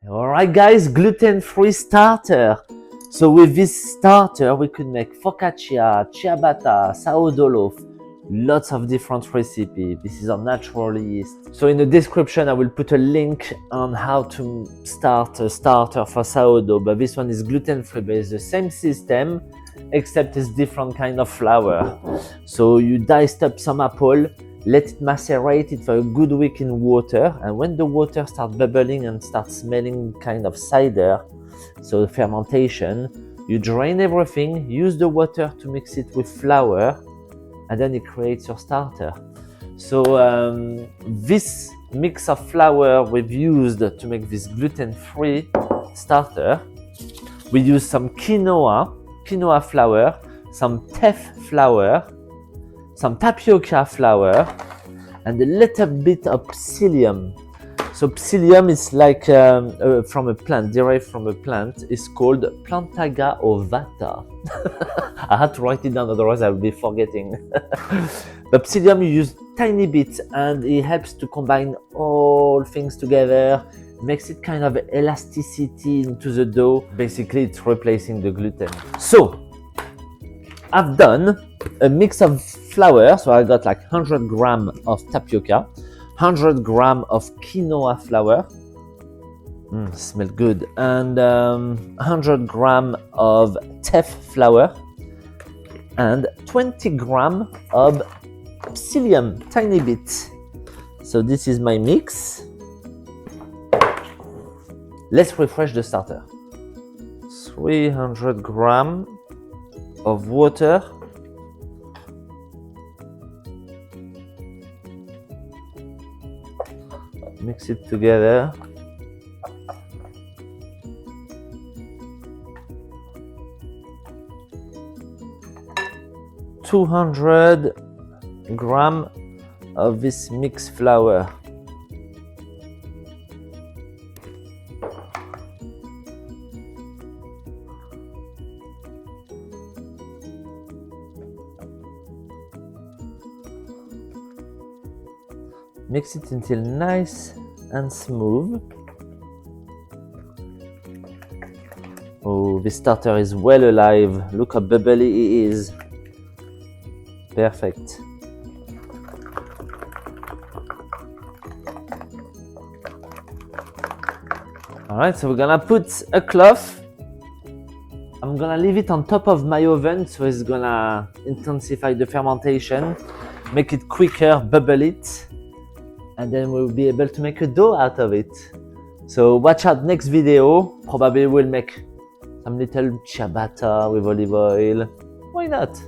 Alright guys, gluten-free starter. So with this starter we could make focaccia, ciabatta, sourdough loaf, lots of different recipes. This is a natural yeast. So in the description I will put a link on how to start a starter for sourdough, but this one is gluten-free, but it's the same system except it's different kind of flour. So you diced up some apple, let it macerate it for a good week in water, and when the water starts bubbling and starts smelling kind of cider, so fermentation, you drain everything, use the water to mix it with flour, and then it creates your starter. So this mix of flour we've used to make this gluten-free starter. We use some quinoa flour, some Teff Flour, some Tapioca Flour, and a little bit of psyllium. So psyllium is like from a plant, derived from a plant. It's called Plantago Ovata. I had to write it down, otherwise I will be forgetting. But psyllium you use tiny bits, and it helps to combine all things together, makes it kind of elasticity into the dough. Basically, it's replacing the gluten. So I've done a mix of flour, so I got like 100 grams of tapioca, 100 grams of quinoa flour, smells good, and 100 grams of Teff flour, and 20 grams of psyllium, tiny bit. So this is my mix. Let's refresh the starter. 300 grams of water, mix it together. $200 grams of this mixed flour. Mix it until nice and smooth. Oh, this starter is well alive. Look how bubbly it is. Perfect. Alright, so we're gonna put a cloth. I'm gonna leave it on top of my oven, so it's gonna intensify the fermentation, make it quicker, bubble it, and then we'll be able to make a dough out of it. So watch out next video. Probably we'll make some little ciabatta with olive oil. Why not?